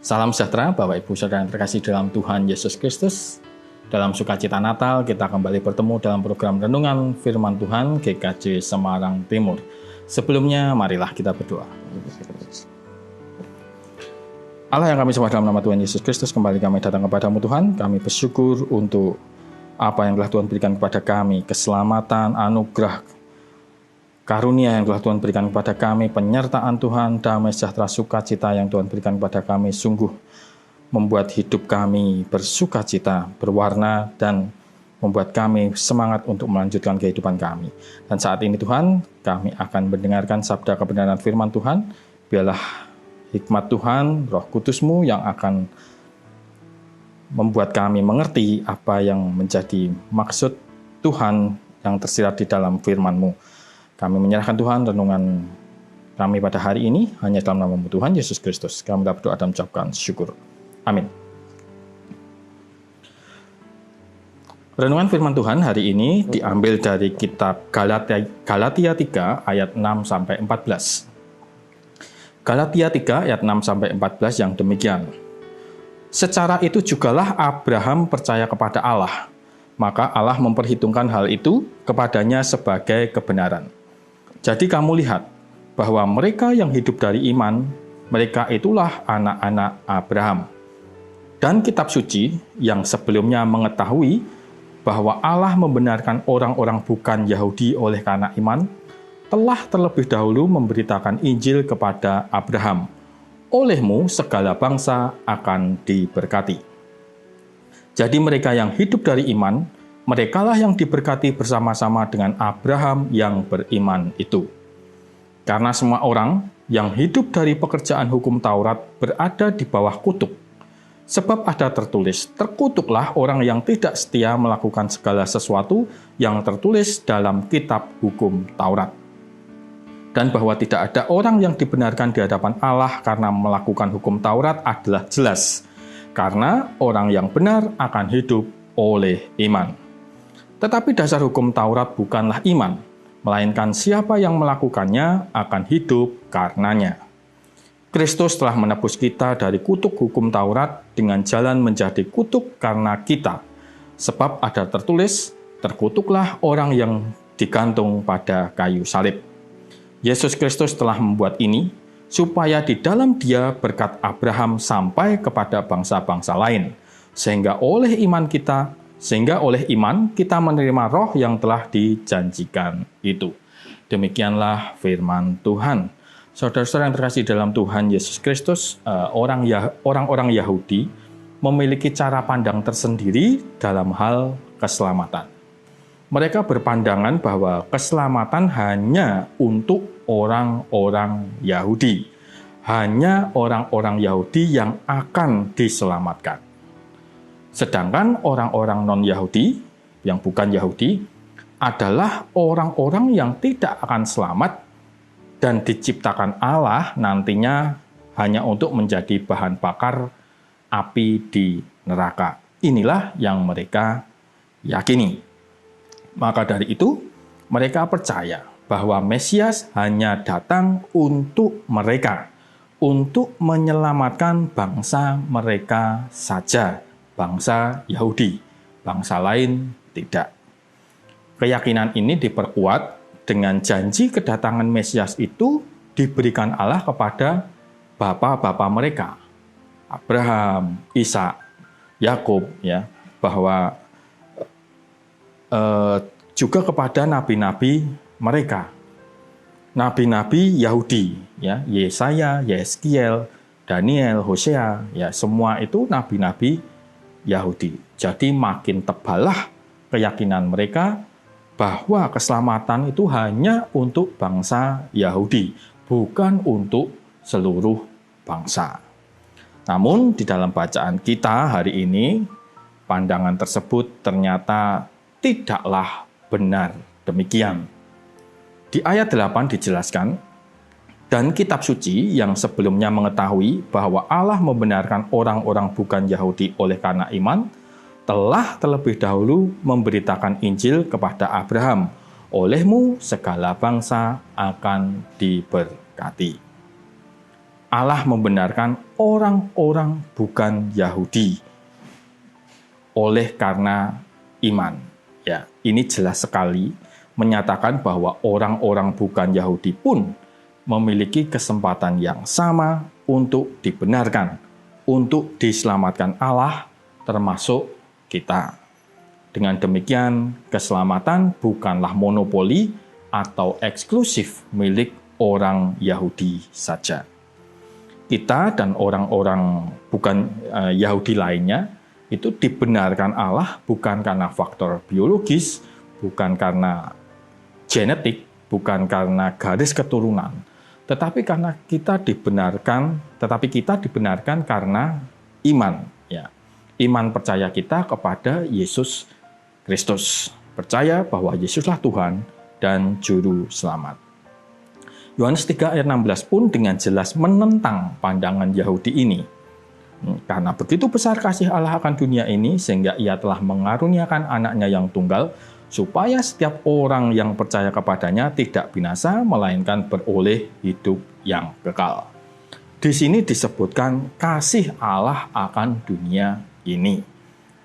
Salam sejahtera Bapak Ibu Saudara yang terkasih dalam Tuhan Yesus Kristus. Dalam sukacita Natal kita kembali bertemu dalam program Renungan Firman Tuhan GKJ Semarang Timur. Sebelumnya marilah kita berdoa. Allah yang kami sembah dalam nama Tuhan Yesus Kristus, kembali kami datang kepadamu Tuhan. Kami bersyukur untuk apa yang telah Tuhan berikan kepada kami, keselamatan, anugerah, karunia yang telah Tuhan berikan kepada kami, penyertaan Tuhan, damai sejahtera, sukacita yang Tuhan berikan kepada kami, sungguh membuat hidup kami bersukacita, berwarna, dan membuat kami semangat untuk melanjutkan kehidupan kami. Dan saat ini Tuhan, kami akan mendengarkan sabda kebenaran firman Tuhan. Biarlah hikmat Tuhan, Roh Kudus-Mu yang akan membuat kami mengerti apa yang menjadi maksud Tuhan yang tersirat di dalam firman-Mu. Kami menyerahkan Tuhan renungan kami pada hari ini hanya dalam nama-Mu Tuhan Yesus Kristus. Kami berdoa dan mengucapkan syukur. Amin. Renungan firman Tuhan hari ini diambil dari kitab Galatia 3 ayat 6-14. Galatia 3 ayat 6-14 yang demikian. Secara itu jugalah Abraham percaya kepada Allah, maka Allah memperhitungkan hal itu kepadanya sebagai kebenaran. Jadi kamu lihat bahwa mereka yang hidup dari iman, mereka itulah anak-anak Abraham. Dan kitab suci yang sebelumnya mengetahui bahwa Allah membenarkan orang-orang bukan Yahudi oleh karena iman, telah terlebih dahulu memberitakan Injil kepada Abraham. Olehmu segala bangsa akan diberkati. Jadi mereka yang hidup dari iman, merekalah yang diberkati bersama-sama dengan Abraham yang beriman itu. Karena semua orang yang hidup dari pekerjaan hukum Taurat berada di bawah kutuk. Sebab ada tertulis, terkutuklah orang yang tidak setia melakukan segala sesuatu yang tertulis dalam kitab hukum Taurat. Dan bahwa tidak ada orang yang dibenarkan di hadapan Allah karena melakukan hukum Taurat adalah jelas. Karena orang yang benar akan hidup oleh iman. Tetapi dasar hukum Taurat bukanlah iman, melainkan siapa yang melakukannya akan hidup karenanya. Kristus telah menebus kita dari kutuk hukum Taurat dengan jalan menjadi kutuk karena kita. Sebab ada tertulis, terkutuklah orang yang digantung pada kayu salib. Yesus Kristus telah membuat ini, supaya di dalam Dia berkat Abraham sampai kepada bangsa-bangsa lain, sehingga oleh iman kita menerima roh yang telah dijanjikan itu. Demikianlah firman Tuhan. Saudara-saudara yang terkasih dalam Tuhan Yesus Kristus, orang-orang Yahudi memiliki cara pandang tersendiri dalam hal keselamatan. Mereka berpandangan bahwa keselamatan hanya untuk orang-orang Yahudi. Hanya orang-orang Yahudi yang akan diselamatkan. Sedangkan orang-orang non-Yahudi, yang bukan Yahudi, adalah orang-orang yang tidak akan selamat dan diciptakan Allah nantinya hanya untuk menjadi bahan bakar api di neraka. Inilah yang mereka yakini. Maka dari itu, mereka percaya bahwa Mesias hanya datang untuk mereka, untuk menyelamatkan bangsa mereka saja. Bangsa Yahudi, bangsa lain tidak. Keyakinan ini diperkuat dengan janji kedatangan Mesias itu diberikan Allah kepada bapa-bapa mereka, Abraham, Ishak, Yakub, ya, bahwa juga kepada nabi-nabi mereka, nabi-nabi Yahudi, ya, Yesaya, Yeskiel, Daniel, Hosea, ya, semua itu nabi-nabi Yahudi. Jadi makin teballah keyakinan mereka bahwa keselamatan itu hanya untuk bangsa Yahudi, bukan untuk seluruh bangsa. Namun di dalam bacaan kita hari ini, pandangan tersebut ternyata tidaklah benar demikian. Di ayat 8 dijelaskan, dan kitab suci yang sebelumnya mengetahui bahwa Allah membenarkan orang-orang bukan Yahudi oleh karena iman, telah terlebih dahulu memberitakan Injil kepada Abraham. Olehmu segala bangsa akan diberkati. Allah membenarkan orang-orang bukan Yahudi oleh karena iman. Ya, ini jelas sekali menyatakan bahwa orang-orang bukan Yahudi pun memiliki kesempatan yang sama untuk dibenarkan, untuk diselamatkan Allah, termasuk kita. Dengan demikian, keselamatan bukanlah monopoli atau eksklusif milik orang Yahudi saja. Kita dan orang-orang bukan Yahudi lainnya itu dibenarkan Allah bukan karena faktor biologis, bukan karena genetik, bukan karena garis keturunan, tetapi kita dibenarkan karena iman, ya. Iman percaya kita kepada Yesus Kristus, percaya bahwa Yesuslah Tuhan dan juru selamat. Yohanes 3 ayat 16 pun dengan jelas menentang pandangan Yahudi ini. Karena begitu besar kasih Allah akan dunia ini, sehingga ia telah mengaruniakan anaknya yang tunggal, supaya setiap orang yang percaya kepadanya tidak binasa, melainkan beroleh hidup yang kekal. Di sini disebutkan kasih Allah akan dunia ini.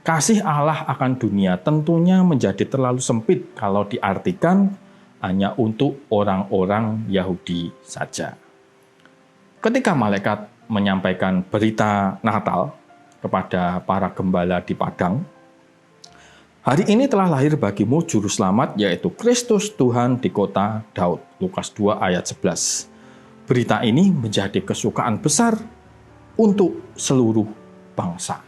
Kasih Allah akan dunia tentunya menjadi terlalu sempit kalau diartikan hanya untuk orang-orang Yahudi saja. Ketika malaikat menyampaikan berita Natal kepada para gembala di padang, hari ini telah lahir bagimu juru selamat, yaitu Kristus Tuhan di kota Daud. Lukas 2 ayat 11. Berita ini menjadi kesukaan besar untuk seluruh bangsa.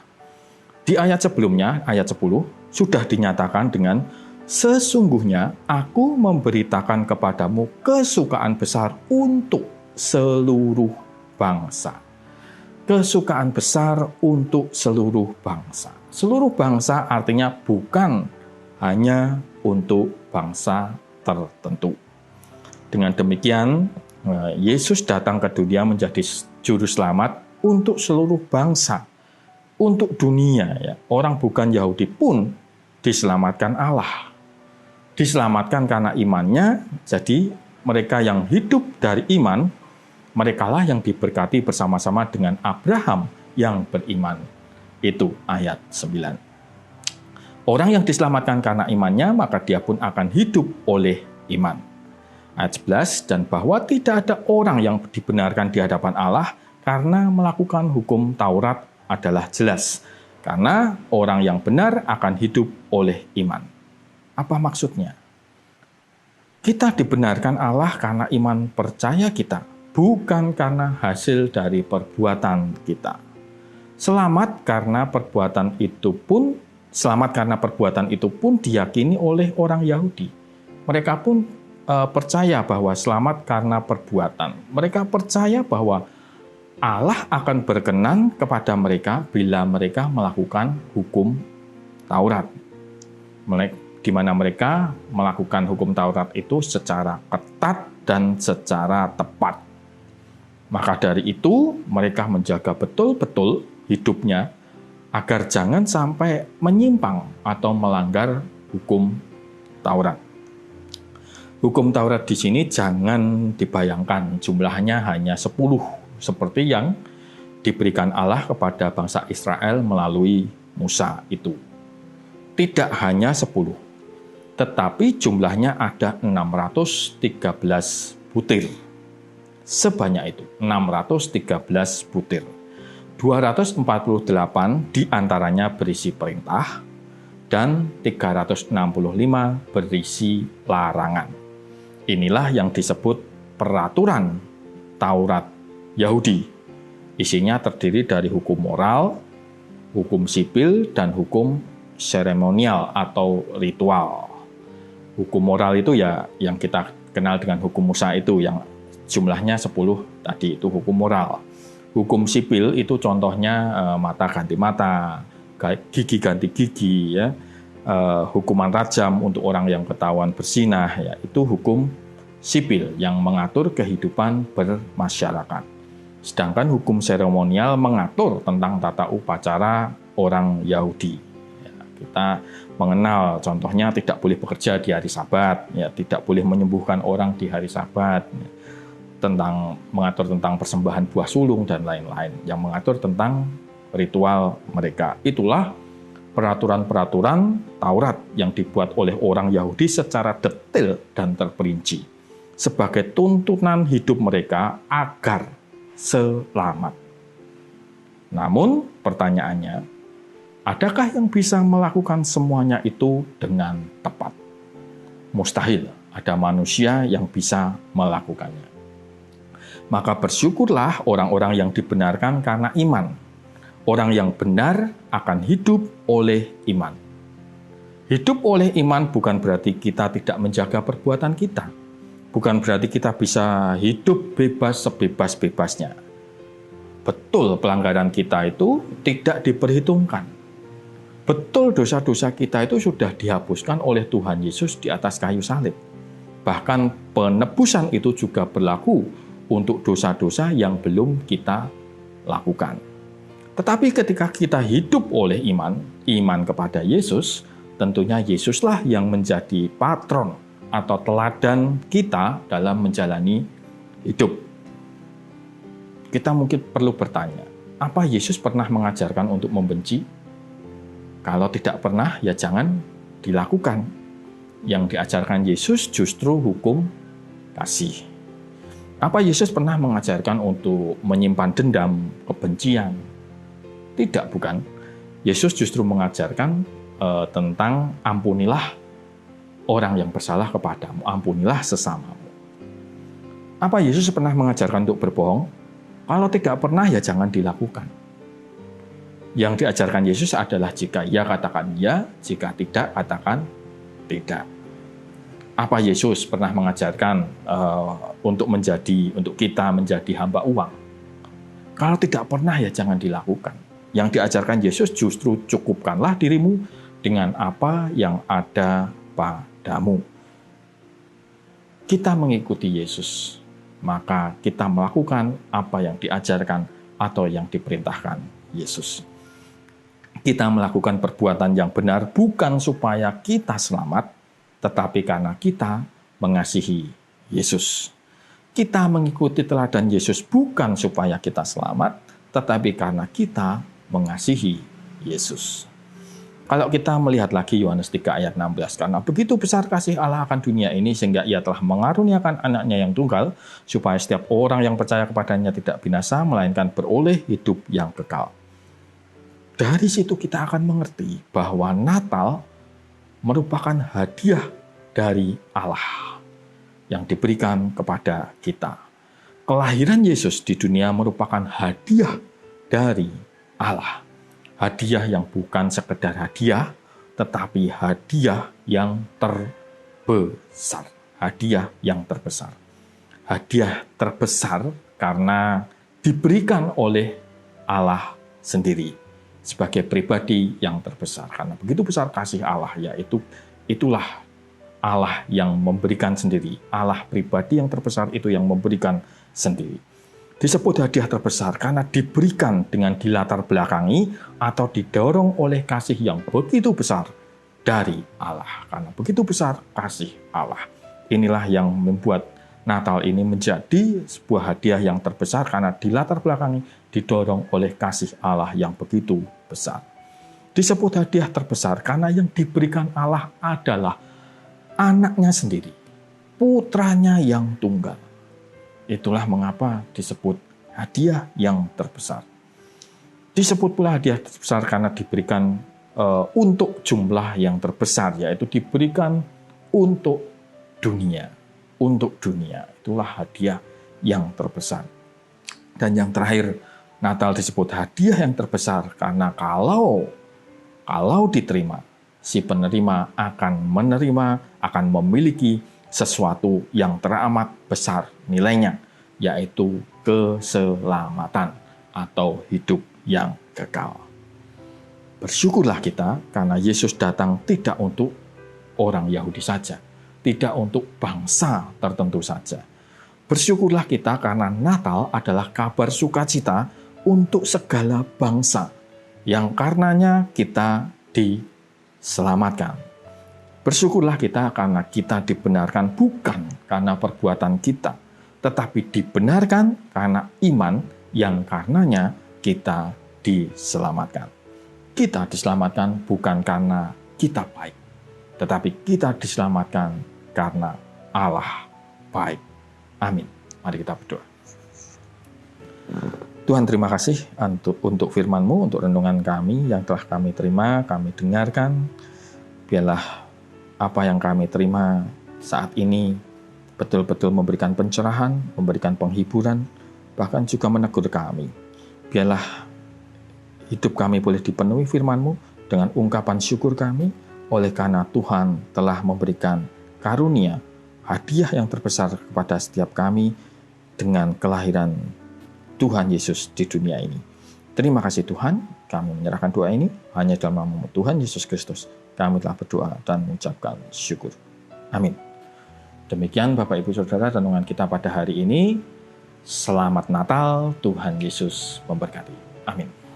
Di ayat sebelumnya, ayat 10, sudah dinyatakan dengan sesungguhnya aku memberitakan kepadamu kesukaan besar untuk seluruh bangsa. Kesukaan besar untuk seluruh bangsa. Seluruh bangsa artinya bukan hanya untuk bangsa tertentu. Dengan demikian, Yesus datang ke dunia menjadi juru selamat untuk seluruh bangsa, untuk dunia. Ya. Orang bukan Yahudi pun diselamatkan Allah. Diselamatkan karena imannya, jadi mereka yang hidup dari iman, merekalah yang diberkati bersama-sama dengan Abraham yang beriman. Itu ayat 9. Orang yang diselamatkan karena imannya, maka dia pun akan hidup oleh iman. Ayat 11, dan bahwa tidak ada orang yang dibenarkan di hadapan Allah karena melakukan hukum Taurat adalah jelas. Karena orang yang benar akan hidup oleh iman. Apa maksudnya? Kita dibenarkan Allah karena iman percaya kita, bukan karena hasil dari perbuatan kita. Selamat karena perbuatan itu pun diyakini oleh orang Yahudi. Mereka pun percaya bahwa selamat karena perbuatan. Mereka percaya bahwa Allah akan berkenan kepada mereka bila mereka melakukan hukum Taurat. Di mana mereka melakukan hukum Taurat itu secara ketat dan secara tepat. Maka dari itu, mereka menjaga betul-betul hidupnya agar jangan sampai menyimpang atau melanggar hukum Taurat. Hukum Taurat di sini jangan dibayangkan jumlahnya hanya 10 seperti yang diberikan Allah kepada bangsa Israel melalui Musa itu. Tidak hanya 10, tetapi jumlahnya ada 613 butir. Sebanyak itu, 613 butir. 248 diantaranya berisi perintah, dan 365 berisi larangan. Inilah yang disebut peraturan Taurat Yahudi. Isinya terdiri dari hukum moral, hukum sipil, dan hukum seremonial atau ritual. Hukum moral itu ya yang kita kenal dengan hukum Musa itu, yang jumlahnya 10 tadi, itu hukum moral. Hukum sipil itu contohnya mata ganti mata, gigi ganti gigi, ya, hukuman rajam untuk orang yang ketahuan berzinah, ya, itu hukum sipil yang mengatur kehidupan bermasyarakat. Sedangkan hukum seremonial mengatur tentang tata upacara orang Yahudi. Ya, kita mengenal contohnya tidak boleh bekerja di hari Sabat, ya, tidak boleh menyembuhkan orang di hari Sabat. mengatur tentang persembahan buah sulung dan lain-lain, yang mengatur tentang ritual mereka. Itulah peraturan-peraturan Taurat yang dibuat oleh orang Yahudi secara detail dan terperinci sebagai tuntunan hidup mereka agar selamat. Namun pertanyaannya, adakah yang bisa melakukan semuanya itu dengan tepat? Mustahil ada manusia yang bisa melakukannya. Maka bersyukurlah orang-orang yang dibenarkan karena iman. Orang yang benar akan hidup oleh iman. Hidup oleh iman bukan berarti kita tidak menjaga perbuatan kita. Bukan berarti kita bisa hidup bebas sebebas-bebasnya. Betul, pelanggaran kita itu tidak diperhitungkan. Betul, dosa-dosa kita itu sudah dihapuskan oleh Tuhan Yesus di atas kayu salib. Bahkan penebusan itu juga berlaku untuk dosa-dosa yang belum kita lakukan. Tetapi ketika kita hidup oleh iman kepada Yesus, tentunya Yesuslah yang menjadi patron atau teladan kita dalam menjalani hidup. Kita mungkin perlu bertanya, apa Yesus pernah mengajarkan untuk membenci? Kalau tidak pernah, ya jangan dilakukan. Yang diajarkan Yesus justru hukum kasih. Apa Yesus pernah mengajarkan untuk menyimpan dendam, kebencian? Tidak, bukan. Yesus justru mengajarkan tentang ampunilah orang yang bersalah kepadamu, ampunilah sesamamu. Apa Yesus pernah mengajarkan untuk berbohong? Kalau tidak pernah, ya jangan dilakukan. Yang diajarkan Yesus adalah jika ya katakan ya, jika tidak katakan tidak. Apa Yesus pernah mengajarkan untuk kita menjadi hamba uang? Kalau tidak pernah, ya jangan dilakukan. Yang diajarkan Yesus justru cukupkanlah dirimu dengan apa yang ada padamu. Kita mengikuti Yesus, maka kita melakukan apa yang diajarkan atau yang diperintahkan Yesus. Kita melakukan perbuatan yang benar bukan supaya kita selamat, tetapi karena kita mengasihi Yesus. Kita mengikuti teladan Yesus bukan supaya kita selamat, tetapi karena kita mengasihi Yesus. Kalau kita melihat lagi Yohanes 3 ayat 16, karena begitu besar kasih Allah akan dunia ini sehingga ia telah mengaruniakan anaknya yang tunggal, supaya setiap orang yang percaya kepadanya tidak binasa, melainkan beroleh hidup yang kekal. Dari situ kita akan mengerti bahwa Natal merupakan hadiah dari Allah yang diberikan kepada kita. Kelahiran Yesus di dunia merupakan hadiah dari Allah. Hadiah yang bukan sekedar hadiah, tetapi hadiah yang terbesar. Hadiah yang terbesar. Hadiah terbesar karena diberikan oleh Allah sendiri sebagai pribadi yang terbesar. Karena begitu besar kasih Allah, yaitu itulah Allah yang memberikan sendiri. Allah pribadi yang terbesar itu yang memberikan sendiri. Disebut hadiah terbesar karena diberikan dengan dilatar belakangi atau didorong oleh kasih yang begitu besar dari Allah. Karena begitu besar kasih Allah. Inilah yang membuat Natal ini menjadi sebuah hadiah yang terbesar karena dilatar belakangi didorong oleh kasih Allah yang begitu besar. Disebut hadiah terbesar karena yang diberikan Allah adalah anaknya sendiri, putranya yang tunggal. Itulah mengapa disebut hadiah yang terbesar. Disebut pula hadiah terbesar karena diberikan untuk jumlah yang terbesar, yaitu diberikan untuk dunia. Untuk dunia, itulah hadiah yang terbesar. Dan yang terakhir, Natal disebut hadiah yang terbesar karena kalau diterima, si penerima akan memiliki sesuatu yang teramat besar nilainya, yaitu keselamatan atau hidup yang kekal. Bersyukurlah kita karena Yesus datang tidak untuk orang Yahudi saja, tidak untuk bangsa tertentu saja. Bersyukurlah kita karena Natal adalah kabar sukacita untuk segala bangsa, yang karenanya kita diselamatkan. Bersyukurlah kita karena kita dibenarkan bukan karena perbuatan kita, tetapi dibenarkan karena iman yang karenanya kita diselamatkan. Kita diselamatkan bukan karena kita baik, tetapi kita diselamatkan karena Allah baik. Amin. Mari kita berdoa. Tuhan, terima kasih untuk firman-Mu, untuk renungan kami yang telah kami terima, kami dengarkan. Biarlah apa yang kami terima saat ini betul-betul memberikan pencerahan, memberikan penghiburan, bahkan juga menegur kami. Biarlah hidup kami boleh dipenuhi firman-Mu dengan ungkapan syukur kami, oleh karena Tuhan telah memberikan karunia, hadiah yang terbesar kepada setiap kami dengan kelahiran Tuhan Yesus di dunia ini. Terima kasih Tuhan, kami menyerahkan doa ini hanya dalam nama Tuhan Yesus Kristus. Kami telah berdoa dan mengucapkan syukur. Amin. Demikian Bapak Ibu Saudara renungan kita pada hari ini. Selamat Natal, Tuhan Yesus memberkati. Amin.